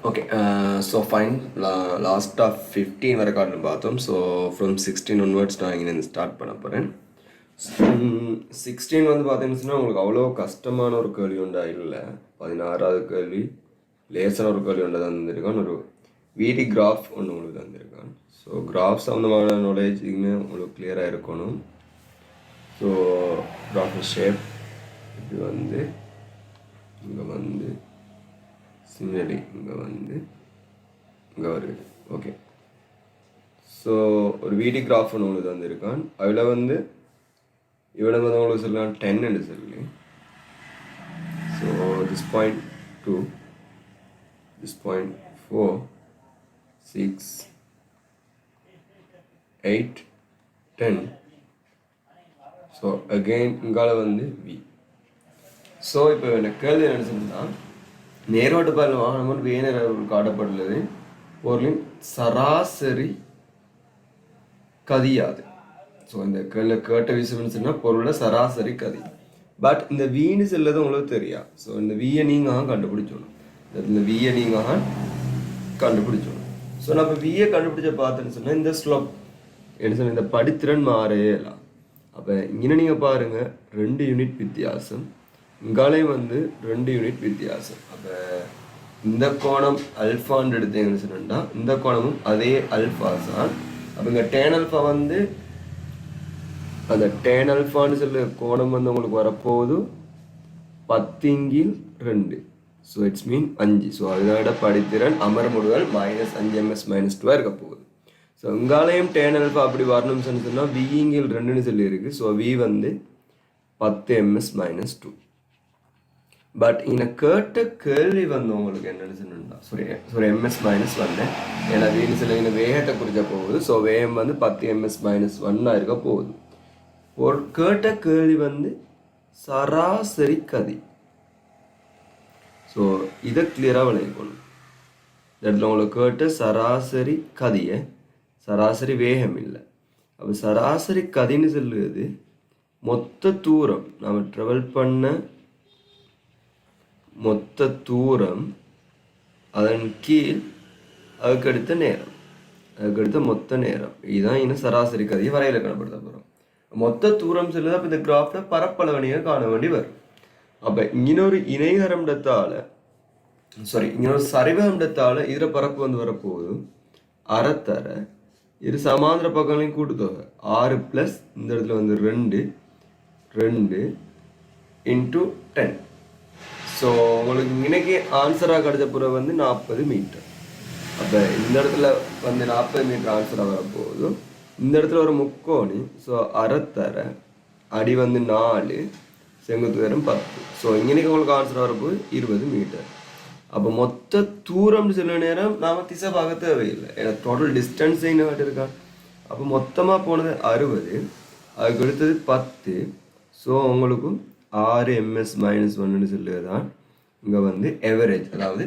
Okay, so fine. Last of 15 வரை காட்டணும் பார்த்தோம். ஸோ ஃப்ரம் 16 ஒன்வர்ட்ஸ் நான் இங்கே ஸ்டார்ட் பண்ண போகிறேன். 16 வந்து பார்த்தீங்கன்னா உங்களுக்கு அவ்வளோ கஷ்டமான ஒரு கேள்வி உண்டா இல்லை. 16வது கேள்வி லேசான ஒரு கேள்வி ஒன்று தந்திருக்கான். ஒரு வீடி கிராஃப் ஒன்று உங்களுக்கு தந்திருக்கான். ஸோ கிராஃப் சம்மந்தமான நாலேஜ் இதுவுமே உங்களுக்கு கிளியராக இருக்கணும். ஸோ கிராஃப் ஷேப் இப்படி வந்து இங்கே வந்து சிமிலர்லி இங்கே வந்து இங்கே வருது. ஓகே, ஸோ ஒரு வீடி கிராஃப் ஒன்று உங்களுக்கு வந்திருக்கான். அதில் வந்து இவ்வளோ வந்து உங்களுக்கு சொல்லலாம் 10 சொல்லி. So this point 2, this point 4, 6, 8, 10. So again இங்கால வந்து வி. ஸோ இப்போ எனக்கு கேள்வி என்ன சொன்னால், நேரோட்டு பால் வாகனம் வேணர் காட்டப்பட்டுள்ளது பொருளின் சராசரி கதியாது. ஸோ இந்த கேட்ட விஷயம்னு சொன்னால் பொருளோட சராசரி கதி. பட் இந்த வீணு செல்லது உங்களுக்கு தெரியாது. ஸோ இந்த வியை நீங்கள் கண்டுபிடிச்சோணும். இந்த வியை நீங்கள் கண்டுபிடிச்சோணும். ஸோ நம்ம வியை கண்டுபிடிச்ச பார்த்தேன்னு சொன்னால் இந்த ஸ்லோப் என்ன சொன்ன இந்த படித்திறன் மாறையலாம். அப்போ இங்கே நீங்கள் பாருங்கள் 2 யூனிட் வித்தியாசம், இங்காலையும் வந்து 2 யூனிட் வித்தியாசம். அப்போ இந்த கோணம் அல்ஃபான்னு எடுத்தீங்கன்னு சொன்னா இந்த கோணமும் அதே அல்ஃபா தான். அப்போ இங்கே டேன் அல்ஃபா வந்து அந்த டேன் அல்ஃபான்னு சொல்ல கோணம் வந்து உங்களுக்கு வரப்போகுது 10/2. So it's mean 5. ஸோ அதோட படித்திறன் அமர்முடுதல் -5 ms -2 இருக்க போகுது. ஸோ இங்காலையும் டேன் அல்ஃபா அப்படி வரணும்னு சொன்னால் V/2 சொல்லி இருக்கு. ஸோ V வந்து 10 ms -2. பட் இந்த கேட்ட கேள்வி வந்து உங்களுக்கு என்னென்னு சொன்னா sorry ms -1 ஏன்னா வீடு சில இந்த வேகத்தை குறிக்க போகுது. ஸோ வேகம் வந்து 10 ms -1 இருக்க போகுது. ஒரு கேட்ட கேள்வி வந்து சராசரி கதி. ஸோ இதை கிளியராக விளைவிக்கணும். இடத்துல உங்களுக்கு கேட்ட சராசரி கதியை சராசரி வேகம் இல்லை. அப்போ சராசரி கதின்னு சொல்லுது மொத்த தூரம் நம்ம ட்ராவல் பண்ண மொத்த தூரம் அதன் கீழ் அதுக்கடுத்த நேரம் அதுக்கடுத்த மொத்த நேரம். இதுதான் இன்னும் சராசரி கதையை வரையில காணப்படுத்த போகிறோம். மொத்த தூரம் சொல்லுது. அப்போ இந்த கிராஃபில் பரப்பளவணியை காண வேண்டி வரும். அப்போ இன்னொரு இணைகரம்டத்தால் இன்னொரு சரிவகம்டத்தால் இதில் பரப்பு வந்து வரப்போகுது அரைத்தர. இது சமாந்திர பக்கங்களையும் கூட்டுத்தொகை 6 + இந்த இடத்துல வந்து 2 × 10. ஸோ உங்களுக்கு இன்னைக்கு ஆன்சராக கிடைச்ச பிறகு வந்து 40 மீட்டர். அப்போ இந்த இடத்துல வந்து 40 மீட்டர் ஆன்சராக வரப்போகுது. இந்த இடத்துல ஒரு முக்கோணி. ஸோ அரைத்தர அடி வந்து 4, செங்குத்து உயரம் 10. ஸோ இன்னைக்கு உங்களுக்கு ஆன்சராக வரப்போகுது 20 மீட்டர். அப்போ மொத்த தூரம்னு சொல்ல நேரம் நாம் திசை பார்க்க தேவையில்லை. ஏன்னா டோட்டல் டிஸ்டன்ஸ் என்ன இருக்கா. அப்போ மொத்தமாக போனது 60, அதுக்கு அடுத்தது 10. ஸோ உங்களுக்கு 6 ms -1 சொல்லுதான் இங்கே வந்து எவரேஜ், அதாவது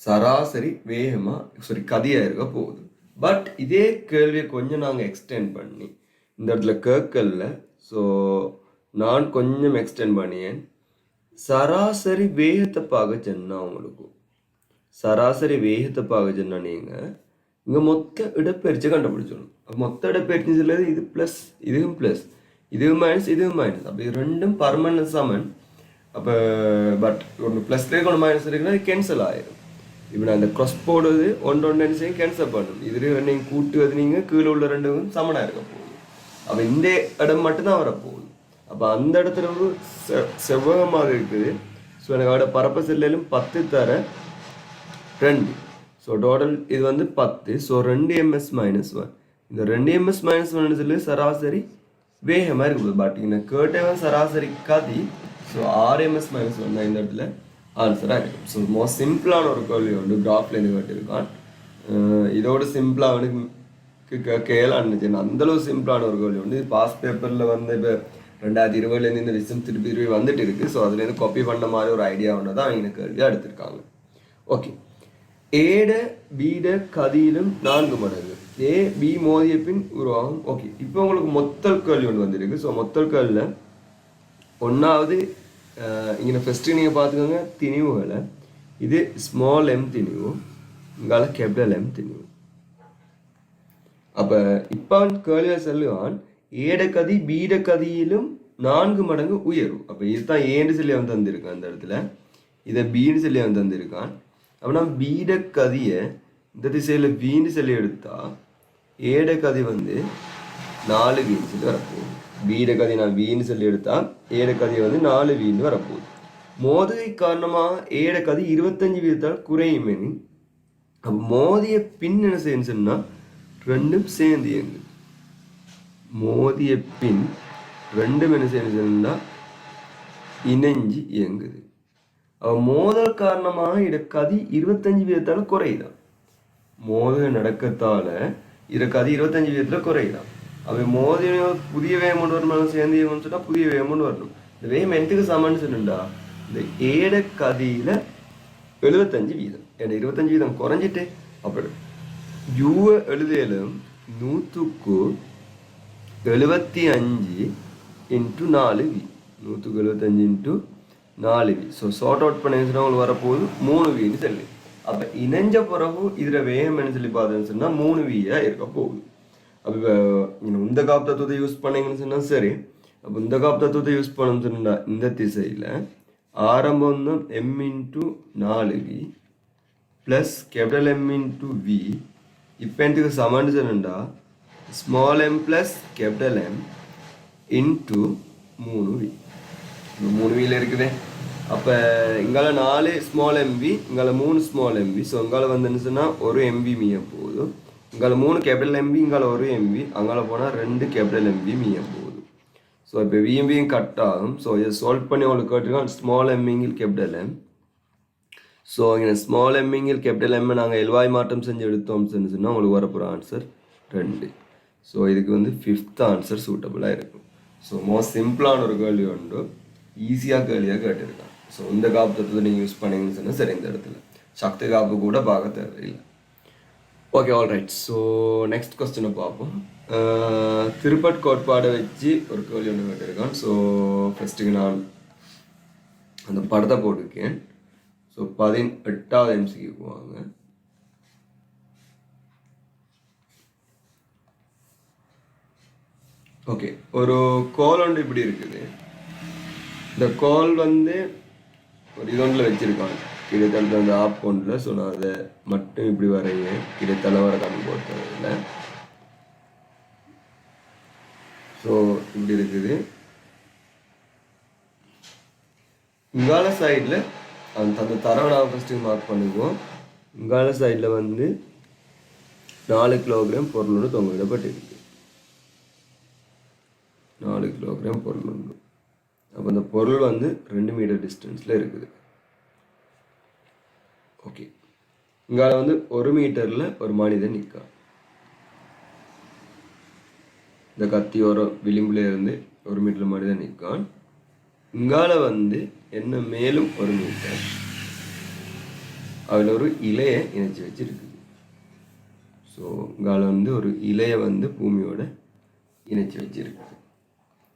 சராசரி வேகமாக கதியாக இருக்க போகுது. பட் இதே கேள்வியை கொஞ்சம் நாங்கள் எக்ஸ்டெண்ட் பண்ணி இந்த இடத்துல கேட்கல. ஸோ நான் கொஞ்சம் எக்ஸ்டெண்ட் பண்ணியேன். சராசரி வேகத்தை பார்க்க சொன்னா உங்களுக்கு சராசரி வேகத்தை பார்க்க சொன்னா நீங்கள் இங்கே மொத்த இடப்பெயர்ச்சி கண்டுபிடிச்சிடணும். மொத்த இடப்பெயர்ச்சி சொல்லுது இது ப்ளஸ் இதுவும் ப்ளஸ் இதுவும் மைனஸ் இதுவும் மைனஸ். அப்படி ரெண்டும் பர்மனன்ட் சமன். அப்போ பட் ஒன்று ப்ளஸ் இருக்கு ஒன்று மைனஸ் இருக்குன்னா அது கேன்சல் ஆயிடும். இப்போ நான் இந்த க்ராஸ் போடுவது ஒன்று கேன்சல் பண்ணணும். இது நீங்கள் கூட்டுவது நீங்கள் கீழே உள்ள 2 சமனாக இருக்க போகுது. அப்போ இந்த இடம் மட்டும்தான் வரப்போகுது. அப்போ அந்த இடத்துல ஒரு செவ்வகமாக இருக்குது. ஸோ எனக்கு அதோட பரப்ப செல்லும் 10 தர 2. ஸோ டோட்டல் இது வந்து 10. So 2 ms -1. இந்த 2 ms -1 சொல்லி சராசரி வேகமாக இருக்குது. பட் இந்த கேட்டவன் சராசரி கதி. ஸோ 6 ms -1 இந்த இடத்துல ஆன்சராக இருக்கும். ஸோ மோஸ்ட் சிம்பிளான ஒரு கேள்வி உண்டு கிராஃப்லேருந்து கேட்டிருக்கான். இதோட சிம்பிளாக அவனுக்கு கேளான்னு அந்தளவு சிம்பிளான ஒரு கேள்வி உண்டு. பாஸ் பேப்பரில் வந்து இப்போ 2020 இந்த விஷயம் திருப்பி வந்துட்டு இருக்கு. ஸோ அதுலேருந்து காப்பி பண்ண மாதிரி ஒரு ஐடியா ஒன்று தான் அவங்க கேள்வியாக எடுத்திருக்காங்க. ஓகே, ஏட பீட கதியிலும் 4 மடங்கு ஏ பி மோதிய பின் உருவாகும். ஓகே, இப்போ உங்களுக்கு மொத்தல் கேள்வி ஒன்று வந்துருக்கு. ஸோ மொத்தல் கேள்வியில் 1வது இங்கே ஃபஸ்ட்டு நீங்கள் பார்த்துக்கோங்க திணிவுகளை இது ஸ்மால் எம் திணிவும் இங்கால கேபிட்டல் எம் திணிவும். அப்போ இப்போ கேள்வியாக சொல்லுவான் ஏட கதி பீட கதியிலும் 4 மடங்கு உயரும். அப்போ இதுதான் ஏன்னு சொல்லி அவன் தந்திருக்கான் அந்த இடத்துல, இதை பீன்னு சொல்லி அவன் தந்திருக்கான். அப்படின்னா பீட கதியை இந்த திசையில் பீன்னு சொல்லி எடுத்தா ஏட கதி வந்து 4 வீன்னு சொல்லி வரப்போகுது. பீட கதி நான் வீன்னு சொல்லி எடுத்தா ஏட கதியை வந்து 4 வீன்னு வரப்போகுது. மோதுகை காரணமாக ஏட கதி 25 வீதத்தால் குறையுமே. அப்போ மோதிய பின் என்ன செய்யணும்னு சொன்னால் ரெண்டும் சேர்ந்து இயங்குது. மோதிய பின் ரெண்டும் என்ன செய்யணும்னா இணைஞ்சு இயங்குது. அவ மோதல் காரணமாக இட கதி 25 வீதத்தால குறையுதான். மோதல் நடக்கத்தால இட கதி 25 வீதத்துல குறையுதான். அவை மோதிய புதிய வேகம் கொண்டு வரணும், சேர்ந்து இயங்கணும்னு சொன்னா புதிய வேகம் கொண்டு வரணும். இந்த வேகம் எதுக்கு சமன்னு சொன்னா இந்த ஏட கதியில 75 வீதம், 25 வீதம் குறைஞ்சிட்டு அப்படி யூவை எழுதியலும் 100க்கு 75 into 4 V, 175 into 4 V. So short out பண்ணி உங்களுக்கு வரப்போகுது 3 வின்னு சொல்லி. அப்போ இணைஞ்ச பிறகு இதில் வேகம் என்ன சொல்லி பார்த்தேன்னு சொன்னால் 3 வியாக இருக்க போகுது. அப்போ இந்த காப்பு தத்துவத்தை யூஸ் பண்ணீங்கன்னு சொன்னால் சரி. அப்போ இந்த காப்பு தத்துவத்தை யூஸ் பண்ணணும்னு சொன்னால் இந்த திசையில் ஆரம்பம் தான் M into 4 V plus capital M into V. இப்போ எனக்கு சமன்னு சொன்னா small M plus capital M into 3 V. 3 வியில் இருக்குது. அப்போ இங்கால 4 ஸ்மால் எம்வி, இங்கால 3 ஸ்மால் எம்வி. ஸோ இங்கால வந்துன்னு சொன்னால் ஒரு எம்பி மீய போதும். இங்கால 3 கேபிட்டல் எம்பி, இங்கால ஒரு எம்பி, அங்கால போனால் 2 கேபிட்டல் எம்பி மீய போகுது. ஸோ இப்போ விஎம்பியும் கட் ஆகும். ஸோ இதை சால்வ் பண்ணி உங்களுக்கு கேட்டுருக்கோம் ஸ்மால் எம்மிங்கில் கேபிட்டல் எம். ஸோ இங்கே ஸ்மால் எம்மிங்கில் கேபிட்டல் எம்மை நாங்கள் எல்வாய் மாற்றம் செஞ்சு எடுத்தோம்னு சொன்னால் உங்களுக்கு வரப்போகிற ஆன்சர் 2. ஸோ இதுக்கு வந்து 5th ஆன்சர் சூட்டபுளாக இருக்கும். ஸோ மோஸ்ட் சிம்பிளான ஒரு கேள்வி உண்டு, ஈஸியாக கேள்வியாக கேட்டிருக்கான். ஸோ இந்த காப்பு தத்துவத்தை நீங்கள் யூஸ் பண்ணீங்கன்னு சொன்னால் சரி, இந்த இடத்துல சக்தி காப்பு கூட பார்க்க தேவையில்லை. Okay, all right. So next கொஸ்டினை பார்ப்போம். திருப்பட் கோட்பாடை வச்சு ஒரு கேள்வி ஒன்று கேட்டிருக்கான். ஸோ ஃபஸ்ட்டுக்கு நான் அந்த படத்தை போட்டிருக்கேன். ஸோ 18வது எம்சிக்கு போவாங்க. ஓகே, ஒரு கோல் ஒன்று இப்படி இருக்குது. இந்த கோல் வந்து ஒரு இதொன்றில் வச்சுருக்காங்க கிடைத்தல அந்த ஆப் ஒன்றில். ஸோ நான் அதை மட்டும் இப்படி வரைய கிடைத்தல வர கம்மி போட்டதில்லை. ஸோ இப்படி இருக்குது. இங்கால சைடில் அந்த தரவை நான் ஃபஸ்ட்டு மார்க் பண்ணுவோம். இங்கால சைடில் வந்து 4 கிலோகிராம் பொருளோடு தொங்கிடப்பட்டிருக்கு. 4 கிலோகிராம் பொருள் உண்டு. அப்போ அந்த பொருள் வந்து 2 மீட்டர் டிஸ்டன்ஸில் இருக்குது. ஓகே, இங்கால வந்து 1 மீட்டரில் ஒரு மனிதன் நிற்கான். இந்த கத்தியோர விளிம்புல இருந்து 1 மீட்டர் மனிதன் நிற்கான். இங்கால வந்து என்ன மேலும் 1 மீட்டர் அதில் ஒரு இலையை இணைச்சி வச்சிருக்குது. ஸோ இங்கால வந்து ஒரு இலையை வந்து பூமியோட இணைச்சி வச்சிருக்குது.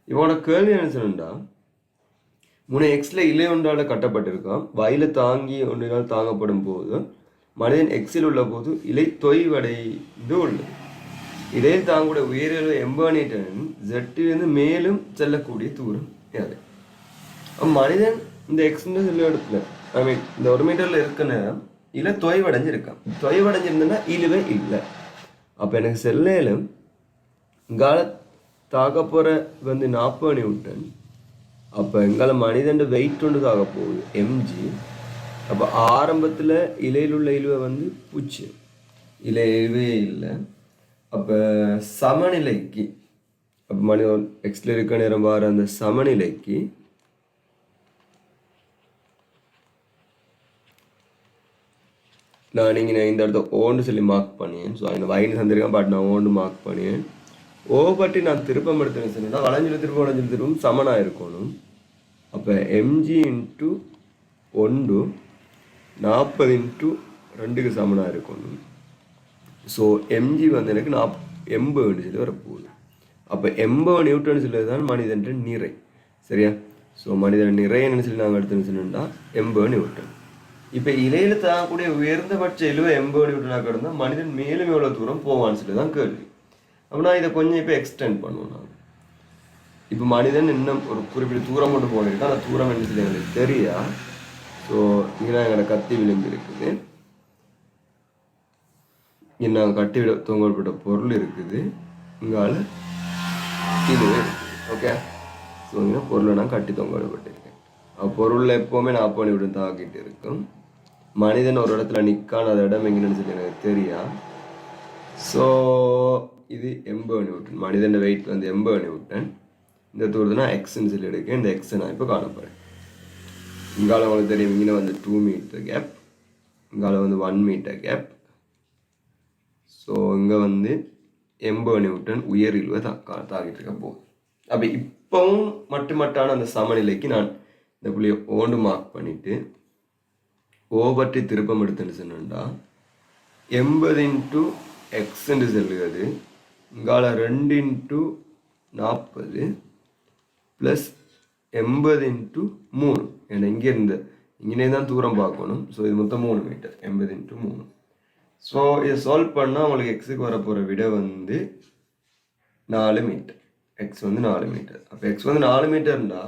இவனோட கேள்வி என்ன சொன்னா, முனை எக்ஸில் இலை ஒன்றால் கட்டப்பட்டிருக்கான். வயல தாங்கி ஒன்றினால் தாங்கப்படும் போது மனிதன் எக்ஸில் உள்ள போது இலை தொய்வடைந்து உள்ளது. இலையில் தாங்கக்கூடிய உயர்வு 80 டன் ஜெட்டிலிருந்து மேலும் செல்லக்கூடிய தூரம் அது. மனிதன் இந்த எக்ஸ்ன்ற சொல்ல இடத்துல இந்த 1 மீட்டரில் இருக்க நேரம் இலை தொய்வடைஞ்சிருக்கான். தொய்வடைஞ்சிருந்தா இழுவே இல்லை. அப்போ எனக்கு செல்லும் இங்கால தாக்க போகிற வந்து 40 நியூட்டன். அப்போ எங்கால மனிதன் வெயிட் ஒன்று தாக்க போகுது எம்ஜி. அப்போ ஆரம்பத்தில் இலையில் உள்ள இழுவை வந்து பூச்சி, இலை இழுவே இல்லை. அப்போ சமநிலைக்கு அப்போ மனிதன் எக்ஸில் இருக்க நேரம் வர அந்த சமநிலைக்கு நான் நீங்கள் இந்த இடத்த ஓண்டு சொல்லி மார்க் பண்ணியேன். ஸோ அந்த வயது தந்திருக்கேன், பட் நான் ஓண்டு மார்க் பண்ணியேன். ஓபட்டி நான் திருப்பம் எடுத்துன்னு சொன்னால் வளைஞ்சில் திருப்பம் வளைஞ்சில் திருப்பம் சமனாக இருக்கணும். அப்போ எம்ஜி இன்ட்டு 1 40 இன்ட்டு 2க்கு சமனாக இருக்கணும். ஸோ எம்ஜி வந்து எனக்கு 80 சொல்லி வரப்போகுது. அப்போ 80 நியூட்டன் சொல்லி தான் மனிதன் நிறை. சரியா? ஸோ மனிதன் நிறை என்ன சொல்லி நாங்கள் எடுத்துன்னு சொன்னால் 80 நியூட்டன். இப்போ இலையில் தாங்கக்கூடிய உயர்ந்தபட்ச இழுவை 80 நியூட்டனாக கிடந்தால் மனிதன் மேலும் எவ்வளோ தூரம் போவான்னு சொல்லி தான் கேள்வி. அப்படின்னா இதை கொஞ்சம் இப்போ எக்ஸ்டெண்ட் பண்ணுவோம். நான் இப்போ மனிதன் இன்னும் ஒரு குறிப்பிட்ட தூரம் மட்டும் போனிருக்கா, அந்த தூரம் என்ன சொல்லி எங்களுக்கு தெரியா. ஸோ இங்கே எங்களோட கத்தி விளிம்பு இருக்குது, இங்கே நாங்கள் கட்டி விட தொங்கப்பட்ட பொருள் இருக்குது, இங்கால இது ஓகே. ஸோ இங்கே பொருளை நான் கட்டி தொங்கப்பட்டிருக்கேன். பொருளில் எப்போவுமே 40 நிமிடம் தாக்கிட்டு இருக்கும். மனிதன் ஒரு இடத்துல நிற்கான அந்த இடம் எங்கன்னு சொல்லி எனக்கு தெரியா. ஸோ இது 80 நியூட்டன், மனிதன் வெயிட் வந்து 80 நியூட்டன். இந்த தூரத்தை நான் எக்ஸ்ன்னு சொல்லி எடுக்கேன். இந்த எக்ஸை நான் இப்போ காணப்படுறேன். இங்கால உங்களுக்கு தெரியும், இங்கே வந்து 2 மீட்டர் கேப், இங்கால வந்து 1 மீட்டர் கேப். ஸோ இங்கே வந்து 80 நியூட்டன் உயர் இழுவை தாக்கிட்டு இருக்க போகுது. அப்போ இப்போவும் மட்டுமட்டான அந்த சமநிலைக்கு நான் இந்த புள்ளியை ஓண்டு மார்க் பண்ணிவிட்டு ஓவற்றி திருப்பம் எடுத்துன்னு சொன்னா 80 இன்ட்டு எக்ஸ்ன்னு செல்லுகிறது. இங்கால 2 இன்ட்டு 40 ப்ளஸ் 80 இன்ட்டு 3. ஏன்னா இங்கே தான் தூரம் பார்க்கணும். ஸோ இது மொத்தம் 3 மீட்டர், 80 இன்ட்டு 3. ஸோ இதை சால்வ் பண்ணால் உங்களுக்கு எக்ஸுக்கு வரப்போகிற விட வந்து 4 மீட்டர். எக்ஸ் வந்து 4 மீட்டர். அப்போ எக்ஸ் வந்து 4 மீட்டர்னா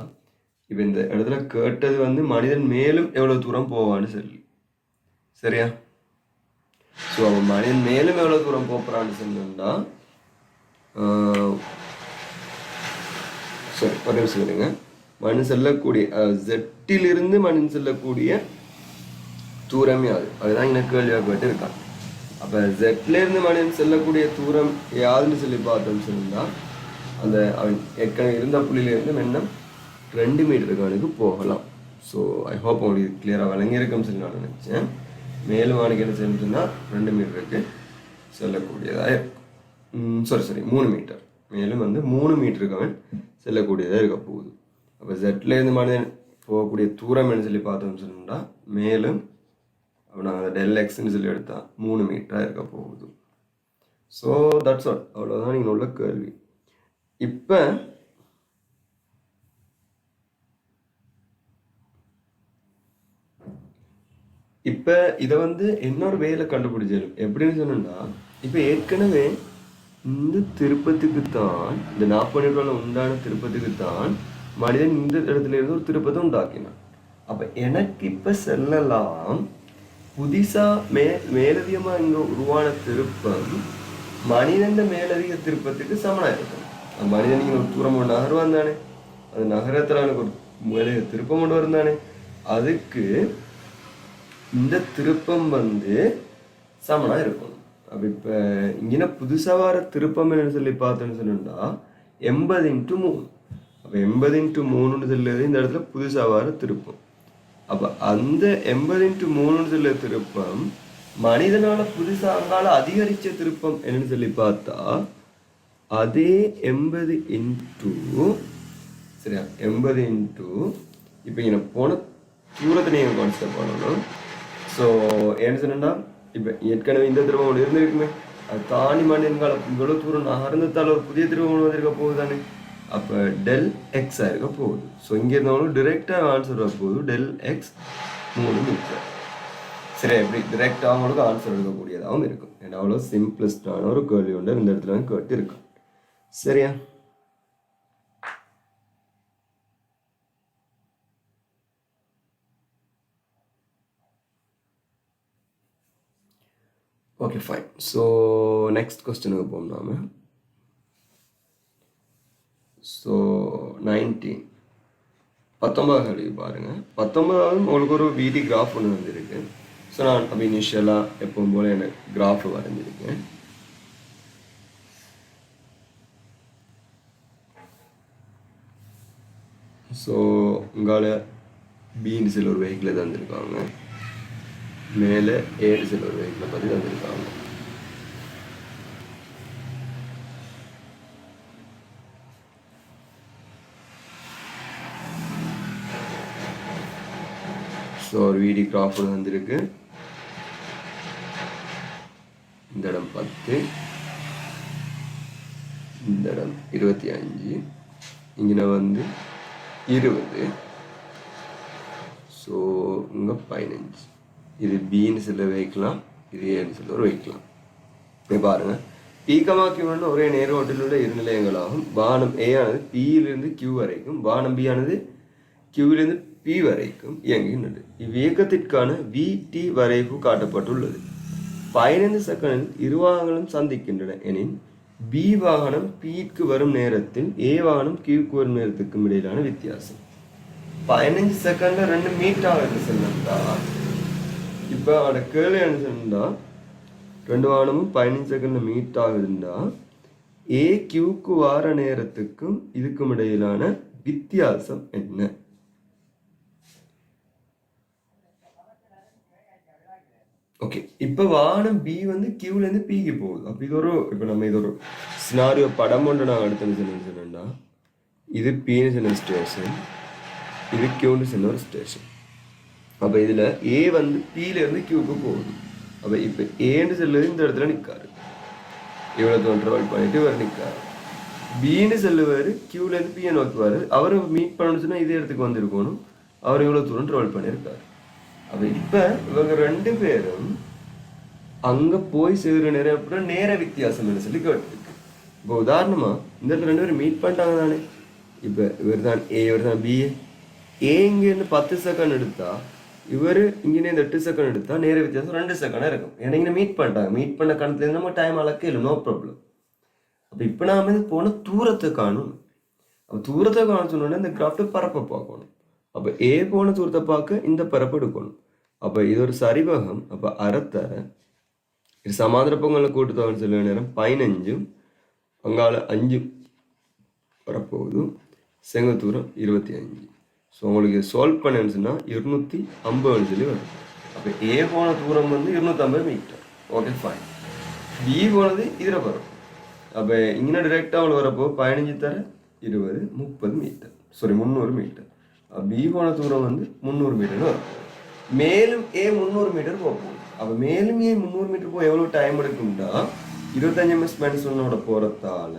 இப்போ இந்த இடத்துல கேட்டது வந்து மனிதன் மேலும் எவ்வளோ தூரம் போவான்னு சொல்லி, சரியா? ஸோ அவன் மனிதன் மேலும் எவ்வளோ தூரம் போகிறான்னு சொன்னா சரி ஒரு நிமிஷம் சொல்லுங்க. மனிதன் செல்லக்கூடிய ஜெட்டிலிருந்து மனிதன் செல்லக்கூடிய தூரமே அதுதான் எனக்கு கேள்வியாக கேட்டு இருக்கான். அப்போ ஜெட்லேருந்து மனிதன் செல்லக்கூடிய தூரம் யாருன்னு சொல்லி பார்த்தோம்னு சொன்னா அந்த அவன் ஏற்கனவே இருந்த புள்ளியிலேருந்து மென்னம் 2 மீட்டருக்கு அவனுக்கு போகலாம். ஸோ ஐ ஹோப் உங்களுக்கு கிளியராக விளங்கியிருக்குன்னு சொல்லி நான் நினச்சேன். மேலும் அவனுக்கு என்ன செய்யணும்னு சொன்னால் 2 மீட்டருக்கு செல்லக்கூடியதாக இருக்கும். சரி 3 மீட்டர், மேலும் வந்து 3 மீட்டருக்கு அவன் செல்லக்கூடியதாக இருக்க போகுது. அப்போ ஜெட்லேருந்து மனிதன் போகக்கூடிய தூரம் என்ன சொல்லி பார்த்தோம்னு சொன்னா மேலும் அப்போ நாங்கள் அந்த டெல் எக்ஸ்ன்னு சொல்லி எடுத்தால் 3 மீட்டராக இருக்க போகுது. ஸோ தட்ஸ் ஆல், அவ்வளோதான் நீங்கள் உள்ள கேள்வி. இப்போ இதை வந்து இன்னொரு வேலை கண்டுபிடிச்சிடும். எப்படின்னு சொன்னா இப்போ ஏற்கனவே இந்த திருப்பத்துக்கு தான், இந்த 40 நிமிடம் உண்டான திருப்பத்துக்கு தான் மனிதன் இந்த இடத்துல இருந்து ஒரு திருப்பத்தை உண்டாக்கினான். அப்போ எனக்கு இப்போ செல்லலாம் புதுசா மேலதிகமாக இங்கே உருவான திருப்பம் மனிதன் மேலதிக திருப்பத்துக்கு சமனாக இருக்கும். மனிதன் இங்கே ஒரு தூரம் ஒரு நகர்வான் தானே, அது நகரத்தில் எனக்கு ஒரு மேலதிக திருப்பம் கொண்டு வரும் தானே, அதுக்கு இந்த திருப்பம் வந்து சமனாக இருக்கணும். அப்போ இப்போ இங்கே புதுசாக வர திருப்பம் என்னன்னு சொல்லி பார்த்தோன்னு சொன்னா 80 இன்ட்டு 3. அப்போ 80 இன்ட்டு 3ன்னு சொல்லுறது இந்த இடத்துல புதுசாக வர திருப்பம். அப்போ அந்த 80 இன்ட்டு 3ன்னு சொல்ல திருப்பம் மனிதனால புதுசாக அங்கால அதிகரித்த திருப்பம் என்னன்னு சொல்லி பார்த்தா அதே 80 இன்ட்டு சரியா 80 இன்ட்டு இப்போ இங்கே போன தூரத்தை நீங்கள் கான்செப்ட் பண்ணணும். ஸோ என்ன சொன்னா இப்போ ஏற்கனவே இந்த திருப்பம் ஒன்று இருந்திருக்குமே, அது தாண்டி மனிதன்கால இவ்வளோ தூரம் நகர்ந்ததால் ஒரு புதிய திருப்பம் ஒன்று வந்திருக்க போகுது தானே. அப்போ டெல் எக்ஸாக இருக்க போகுது. ஸோ இங்கே இருந்தவங்களும் டிரெக்டாக ஆன்சர் வர போகுது டெல் எக்ஸ் 3 மீட்டர். சரி, எப்படி டிரெக்டாக அவங்களுக்கு ஆன்சர் எடுக்கக்கூடியதாகவும் இருக்கும். ஏன்னா அவ்வளோ சிம்பிளஸ்டான ஒரு கேள்வி ஒன்று இந்த இடத்துல கேட்டு இருக்கும். சரியா? Okay fine. ஸோ நெக்ஸ்ட் கொஸ்டினுக்கு போவோம் நாம. ஸோ 19 கேள்வி பாருங்கள். 19 உங்களுக்கு ஒரு வீடி கிராஃப் ஒன்று வந்துருக்கு. ஸோ நான் அப்போ இனிஷியலாக எப்பவும் போல் எனக்கு கிராஃப் வரைஞ்சிருக்கேன். ஸோ உங்களால் பின்னு சில ஒரு வெஹிக்கிளை தந்துருக்காங்க, மேலே ஏழு சில ஒரு வெஹிக்கிளை பற்றி தந்துருக்காங்க. ஸோ ஒரு வீடி கிராஃப் வந்திருக்கு. இந்த இடம் 10, இந்த இடம் 25, இங்கே வந்து 20, ஸோ இங்கே 15. இது பின்னு சொல்ல வைக்கலாம், இது ஏன்னு சொல்ல ஒரு வைக்கலாம். இப்போ பாருங்க, பி கமா கியூன்னு ஒரே நேரோட்டில் உள்ள இரு நிலையங்களாகும். பானம் ஏ ஆனது பியிலிருந்து கியூ வரைக்கும், பானம் பி ஆனது கியூவிலிருந்து பி வரைக்கும் இயங்குகின்றது. இவ்வியக்கத்திற்கான விடி வரைவு காட்டப்பட்டுள்ளது. 15 செகண்டில் இரு வாகனங்களும் சந்திக்கின்றன எனின் பி வாகனம் பிக்கு வரும் நேரத்தில் ஏ வாகனம் கியூக்கு வரும் நேரத்துக்கும் இடையிலான வித்தியாசம். 15 செகண்ட்ல 2 மீட் ஆகுது சொன்னா, இப்போ அவட கேள்வி என்ன சொன்னா, 2 வாகனமும் 15 செகண்ட்ல மீட் ஆகுதுன்னா ஏ கியூக்கு வார நேரத்துக்கும் இதுக்கும் இடையிலான வித்தியாசம் என்ன? ஓகே, இப்போ வாகனம் பி வந்து கியூலேருந்து பிக்கு போகுது. அப்போ இது ஒரு, இப்போ நம்ம இது ஒரு சினாரியோ படம் ஒன்று நான் அடுத்து சொன்னேன்னா, இது பின்னு சொன்ன ஸ்டேஷன், இது கியூன்னு சொன்ன ஒரு ஸ்டேஷன். அப்போ இதில் ஏ வந்து பியிலேருந்து கியூக்கு போகுது. அப்போ இப்போ ஏன்னு சொல்லுவது இந்த இடத்துல நிற்காரு, இவ்வளோ தூரம் ட்ராவல் பண்ணிட்டு இவர் நிற்காரு. பின்னு சொல்லுவார், கியூலேருந்து பியை நோக்குவார். அவரை மீட் பண்ணணும்னு சொன்னால் இதே இடத்துக்கு வந்திருக்கணும், அவர் இவ்வளோ தூரம் ட்ராவல் பண்ணியிருக்காரு. அப்போ இப்போ இவங்க 2 பேரும் அங்கே போய் சேர்கிற நேரம் அப்படின்னா நேர வித்தியாசம்னு சொல்லி கேட்டுருக்கு. இப்போ உதாரணமாக இந்த இடத்துல 2 பேரும் மீட் பண்ணிட்டாங்க தானே. இப்போ இவர் தான் ஏ, இவர் தான் பிஏ. ஏ இங்கேருந்து 10 செகண்ட் எடுத்தா, இவர் இங்கேருந்து 8 செகண்ட் எடுத்தா நேர வித்தியாசம் 2 செகண்டாக இருக்கும். ஏன்னா இங்கே மீட் பண்ணிட்டாங்க, மீட் பண்ண கணத்துலேருந்து நம்ம டைம் அளக்க இல்லை, நோ ப்ராப்ளம். அப்போ இப்போ நாம இது போன தூரத்தை காணும். அப்போ தூரத்தை காண சொன்னோன்னா இந்த கிராஃப்டை பரப்பை பார்க்கணும். அப்போ ஏ போன தூரத்தை பார்க்க இந்த பரப்பு எடுக்கணும். அப்போ இது ஒரு சரிவகம். அப்போ அறத்தர இது சமாந்திர பொங்கலில் கூட்டுத்தொகைன்னு சொல்ல நேரம் 15 அங்கால 5 வரப்போகுது, செங்கத்தூரம் 25. ஸோ உங்களுக்கு சால்வ் பண்ணேன்னு சொன்னால் 250 சொல்லி வரும். அப்போ ஏ போன தூரம் வந்து 250 மீட்டர். Okay fine. பி போனது இதில் வரும். அப்போ இங்கே டிரெக்டாக அவ்வளோ வரப்போ 15 தர 20 30 மீட்டர், சாரி 300 மீட்டர். பி போன தூரம் வந்து 300 மீட்டர்னு வரும். மேலும் ஏ 300 மீட்டர் போகும். அப்போ மேலும் ஏ 300 மீட்டர் போக எவ்வளோ டைம் எடுக்கும்னா 25 ms மென்சனோட போகிறதால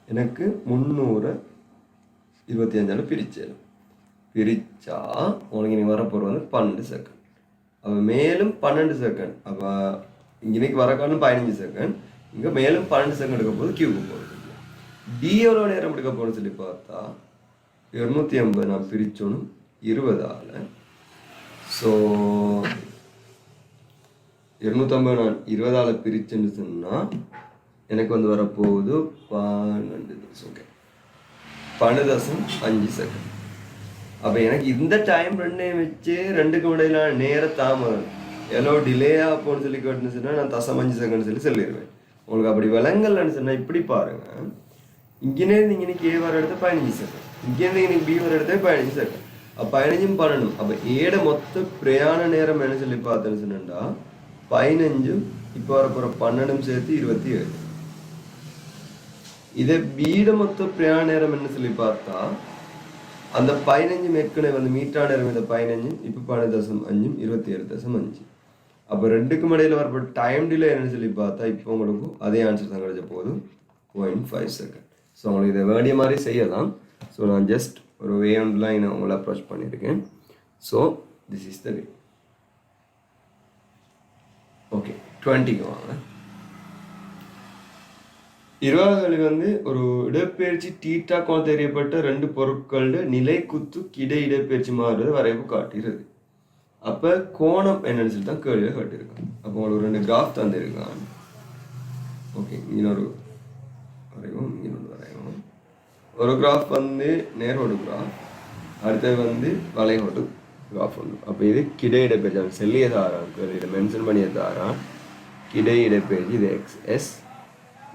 எனக்கு 300 25 பிரிச்சிடும். பிரித்தா உனக்கு இன்றைக்கி வரப்போகிற வந்து 12 செகண்ட். அப்போ மேலும் 12 செகண்ட். அப்போ இன்னைக்கு வர காலம் 15 செகண்ட், இங்கே மேலும் 12 செகண்ட் எடுக்க போது கியூக்கு போகுது. டி எவ்வளோ நேரம் எடுக்க போகணும்னு சொல்லி பார்த்தா 250 நான் பிரிச்சோணும் 20ஆல். ஸோ 250 நான் 20ஆல் பிரிச்சுன்னு சொன்னால் எனக்கு வந்து வரப்போகுது 12. Okay, 12.5 second. அப்போ எனக்கு இந்த டைம் 2 வச்சு 2க்கும் இடையிலான நேர தாமதம் எவ்வளோ டிலே ஆகும்னு சொல்லி கேட்டுன்னு சொன்னால் நான் 0.5 செகண்ட் சொல்லி சொல்லிடுவேன். உங்களுக்கு அப்படி விலங்கல்னு சொன்னால் இப்படி பாருங்கள், இங்கேருந்து இங்கே ஏ வர எடுத்து 15 செகண்ட், இங்கேருந்து இன்னைக்கு பி வர எடுத்து 15 செகண்ட். அப்போ 15 பண்ணணும். அப்போ ஏட மொத்த பிரயாண நேரம் என்ன சொல்லி பார்த்தேன்னு சொன்னா 15, இப்போ வரப்போகிற 12 சேர்த்து 27. இதே பீட மொத்த பிரயாண நேரம் என்ன சொல்லி பார்த்தா அந்த 15 ஏற்கனவே வந்து மீட்டா நேரம் இந்த 15, இப்போ 12.5 27.5. அப்போ 2க்கும் இடையில வரப்போ டைம் டிலே என்னன்னு சொல்லி பார்த்தா இப்போ உங்களுக்கு அதே ஆன்சர் தான் கிடைச்ச போது 0.5 செகண்ட். ஸோ உங்களுக்கு இதை வேண்டிய மாதிரி செய்யலாம். ஸோ நான் ஜஸ்ட் ஒரு வே ஒன்லாம் உங்களை அப்ரோச் பண்ணியிருக்கேன். So this is the way. Okay, 20க்கு வாங்க. 20 வந்து ஒரு இடப்பெயர்ச்சி டீட்டா கோணம் தெரியப்பட்ட 2 பொருட்களோட நிலை குத்து கிடை இடப்பெயர்ச்சி மாறுறது வரைவு காட்டுகிறது. அப்போ கோணம் என்னன்னு சொல்லி தான் கேள்வியாக காட்டியிருக்கான். அப்போ உங்களுக்கு 2 கிராஃப் தந்திருக்கான். ஓகே, இன்னொரு வரைவோம், இன்னொன்று வரைவோம். ஒரு கிராஃப் வந்து நேரோடு கிராஃப், அடுத்தது வந்து வளைகோடு கிராஃப் ஒன்று. அப்போ இது கிடை இடப்பெயர்ச்சி செல்லிய தாரான் கேள்வியில் மென்ஷன் பண்ணிய தாரான் கிடை இடப்பெயர்ச்சி. இது XS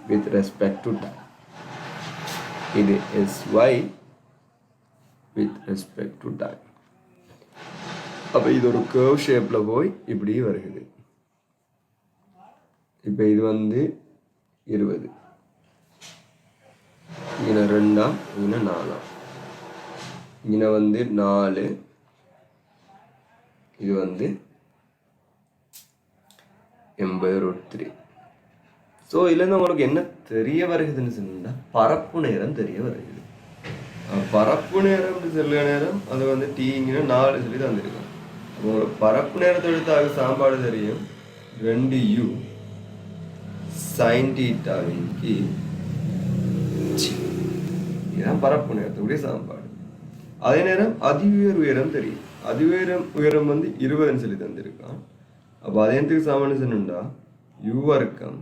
with respect to time. இது sy with respect to time. அப்போ இது ஒரு curve ஷேப்ல போய் இப்படி வருகிறது. இப்போ இது வந்து 20, இங்கே 2, இங்கே 4, இங்கே வந்து 4, இது வந்து 80√3. ஸோ இதுலேருந்து உங்களுக்கு என்ன தெரிய வருகுதுன்னு சொன்னால் பரப்பு நேரம் தெரிய வருகிறது. பரப்பு நேரம் சொல்ல நேரம் அது வந்து டீங்கிற 4 சொல்லி தந்துருக்கோம். உங்களுக்கு பரப்பு நேரத்தை எடுத்தாக சாம்பாடு தெரியும் 2u sin தீட்டாவின் கீழ் இதுதான் பரப்பு நேரத்துடைய சாம்பாடு. அதே நேரம் உயரம் தெரியும். உயரம் வந்து 20 சொல்லி தந்திருக்கான். அப்போ அதே நேரத்துக்கு சமன்னு சொன்னா u வர்க்கம்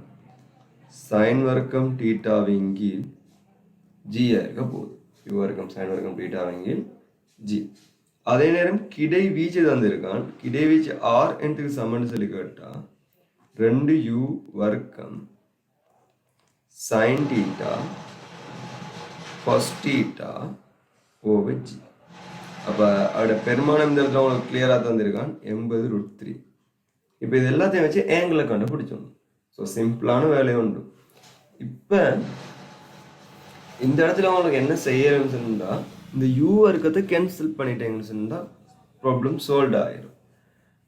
sin வர்க்கம் தீட்டாவின் கீழ் g இருக்க போகுது. u வர்க்கம் sin வர்க்கம் தீட்டாவின் கீழ் g. அதே நேரம் கிடை வீச்சு தந்திருக்கான். கிடை வீச்சு r என்றுக்கு சமன்னு சொல்லி கேட்டா 2u வர்க்கம் sin theta cos theta over g. அப்போ அதோட பெருமானம் இந்த இடத்துல உங்களுக்கு கிளியராக தந்திருக்கான் 80√3. இப்போ இது எல்லாத்தையும் வச்சு ஏங்கிளை கண்டுபிடிச்சோம். ஸோ சிம்பிளான வேலை உண்டு. இப்போ இந்த இடத்துல உங்களுக்கு என்ன செய்யணும்னு சொன்னா இந்த யூ வர்க்கத்தை கேன்சல் பண்ணிட்டேங்கன்னு சொன்னால் ப்ராப்ளம் சால்வ் ஆயிரும்.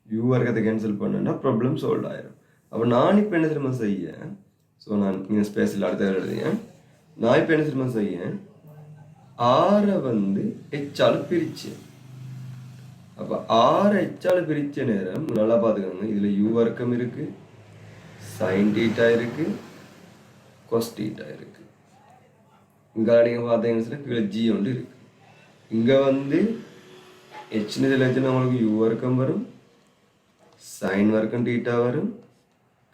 யூ வர்க்கத்தை கேன்சல் பண்ணுன்னா ப்ராப்ளம் சால்வ் ஆயிரும். அப்போ நான் இப்போ என்ன தெரியுமா செய்ய, ஸோ நான் இங்கே ஸ்பேஸில் அடுத்த எழுதியேன். நான் இப்போ என்ன தெரியுமா செய்ய, ஆரை வந்து எச்சால் பிரிச்சேன். அப்போ ஆறு எச்சால் பிரிச்ச நேரம் நல்லா பார்த்துக்கோங்க. இதில் யூ வர்க்கம் இருக்கு, சைன் தீட்டா இருக்கு, கொஸ் தீட்டா இருக்கு. இங்கே நீங்கள் பார்த்தீங்கன்னா கீழே ஜி ஒன்று இருக்கு. இங்கே வந்து ஹெச்னு இதில் வச்சுன்னா நம்மளுக்கு யூ வர்க்கம் வரும், சைன் வர்க்கம் தீட்டா வரும்,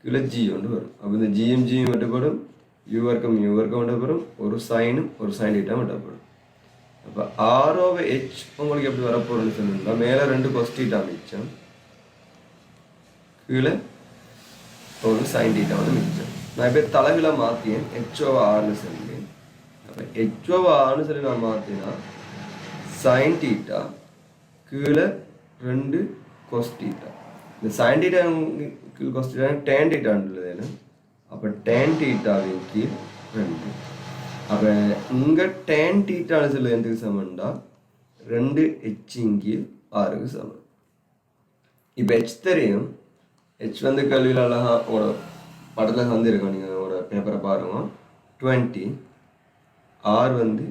கீழே ஜி ஒன்று வரும். அப்போ இந்த ஜியும் வெட்டப்படும், யூ வர்க்கம் வெட்டப்படும், ஒரு சைனும் ஒரு சைன் தீட்டா வெட்டப்படும். அப்போ ஆரோவை ஹெச் உங்களுக்கு எப்படி வரப்போறதுன்னு சொன்னா மேலே 2 கொஸ் தீட்டா மிச்சம், கீழே ஒரு சைன் தீட்டா வந்து மிச்சம். நான் இப்போ தலைகளை மாற்றியேன், ஹெச்ஓஆர்னு சொல்லி. அப்போ ஹெச்ஓஆர்னு சொல்லி நான் மாற்றினா சைன் தீட்டா கீழே 2 கொஸ் தீட்டா. இந்த சைன் தீட்டா கீழ் கொஸ் தீட்டா டேன் தீட்டான்றது. அப்போ டேன் தீட்டாவின் கீழ் 2. அப்போ இங்கே டேன் தீட்டான்னு சொல்லி எதுக்கு சமன்டா 2 ஹெச்சின் கீழ் 6க்கு சமன். இப்போ ஹெச் தெரியும். ஹெச் வந்து கல்வியில் அழகா உங்களோட படத்தில் வந்துருக்கோம். நீங்கள் உங்களோட பேப்பரை பாருங்க. 20 ஆர் வந்து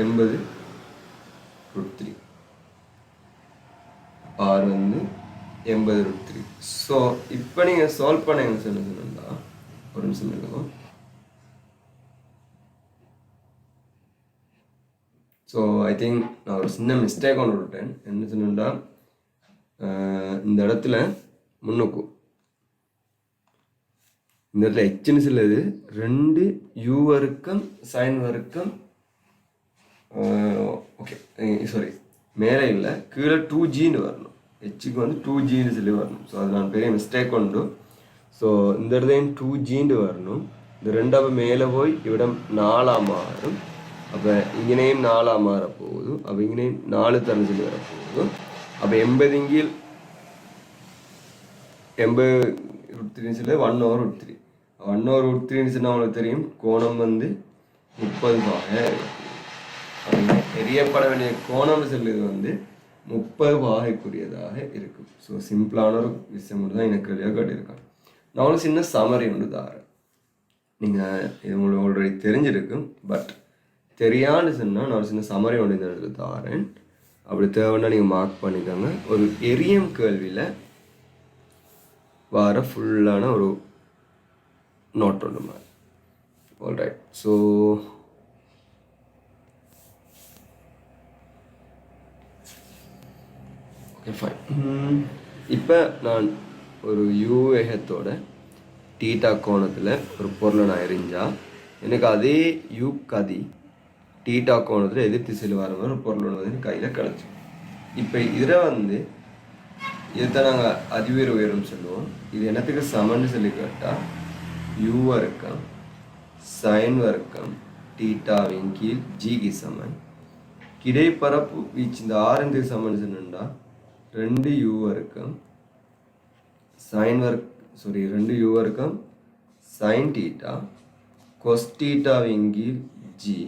80√3. ஆர் வந்து 80√3. ஸோ இப்போ நீங்கள் சால்வ் பண்ண என்ன சொன்னா ஒரு நிமிஷம் இருக்கும். ஸோ ஐ திங்க் நான் ஒரு சின்ன மிஸ்டேக் ஒன்று விட்டேன். என்ன சொன்னா இந்த இடத்துல முன்னுக்கும் இந்த இடத்துல ஹெச்னு சொல்லுது 2 யூ வர்க்கம் சைன் வர்க்கம். ஓகே சாரி, மேலே இல்லை, கீழே 2Gன்னு வரணும். ஹெச்சுக்கு வந்து 2Gன்னு சொல்லி வரணும். ஸோ அது நான் பெரிய மிஸ்டேக் உண்டு. ஸோ இந்த இடத்தையும் 2Gன்னு வரணும். இந்த 2 மேலே போய் இவிடம் 4 மாறும். அப்போ இங்கேயும் 4 மாறப்போகுது. அப்போ இங்கேயும் 4 தரன்னு சொல்லி வரப்போகுது. அப்போ 80 கீழ் 80√3 சொல்லி 1/√3. 1/√3 சொன்னால் அவங்களுக்கு தெரியும் கோணம் வந்து 30 பாகை. எரியப்பட வேண்டிய கோணம்னு சொல்லுது வந்து 30 பாகைக்குரியதாக இருக்கும். ஸோ சிம்பிளான ஒரு விஷயம் மட்டும் தான் எனக்கு கேள்வியாக கேட்டிருக்காங்க. நான் ஒரு சின்ன சமரி ஒன்று தாரேன். நீங்கள் இது உங்களுக்கு ஆல்ரெடி தெரிஞ்சிருக்கும். பட் தெரியான்னு சொன்னால் நான் ஒரு சின்ன சமரி ஒன்று இந்த இடத்துல தாரேன். அப்படி தேவைன்னா நீங்கள் மார்க் பண்ணிக்கோங்க. ஒரு எரியம் கேள்வியில் வர ஃபுல்லான ஒரு நோட் ஒன்று மாதிரி. ஆல்ரைட். So okay fine. இப்போ நான் ஒரு யூவேகத்தோட டீட்டா கோணத்தில் ஒரு பொருளை நான் எரிஞ்சால் எனக்கு அதே யூ கதி டீட்டா கோணத்தில் எதிர் திசையில் வர மாதிரி ஒரு பொருள் வந்து கையில் கிடச்சி. இப்போ இதில் வந்து இதுதான் நாங்கள் உயரம் சொல்லுவோம். இது என்னத்துக்கு சமன்னு சொல்லி கேட்டால் யூ வர்க்கம் சைன் வர்க்கம் டீட்டாவின் கீழ் ஜிக்கு சமன். கிடைப்பரப்பு வீச்சு இந்த 6 சமன் சொன்னா 2u வர்க்கம் சைன் 2u வர்க்கம் சைன் தீட்டா கொஸ் தீட்டாவின் கீழ் ஜி.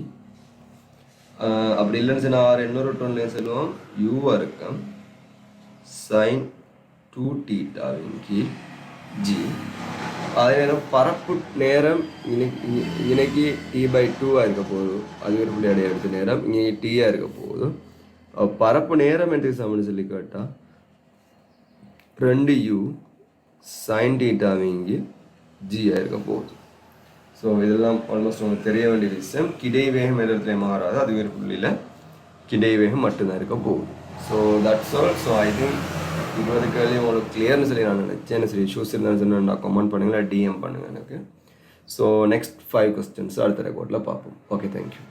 அப்படி இல்லைன்னு சொன்னால் 6 இன்னொரு டொன்லையும் சொல்லுவோம் யூ வர்க்கம் சைன் 2 தீட்டாவின் கீழ் ஜி. அதே நேரம் பரப்பு நேரம் இன்னைக்கு t/2 இருக்க போகுது. அது ஒரு புள்ளி எடுத்த நேரம் இங்கே t இருக்க போகுது. பரப்பு நேரம் என்று சமன்னு சொல்லி கேட்டால் 2u sin தீட்டாவும் இங்கே g இருக்க போகுது. ஸோ இதெல்லாம் ஆல்மோஸ்ட் உங்களுக்கு தெரிய வேண்டிய விஷயம். கிடை வேகம் எந்த இடத்துல மாறாது, அது ஒரு புள்ளியில் கிடை வேகம் மட்டும்தான் இருக்க போகுது. So that's all. So I think 20 கேள்வி உங்களுக்கு கிளியர்னு சொல்லி நான் நினச்சேன். சரி இஷ்யூஸ் இருந்தாலும் சொன்னா கமெண்ட் பண்ணுங்கள், டிஎம் பண்ணுங்கள் எனக்கு. ஸோ நெக்ஸ்ட் 5 questions அடுத்த ரெக்கார்டில் பார்ப்போம். Okay, thank you.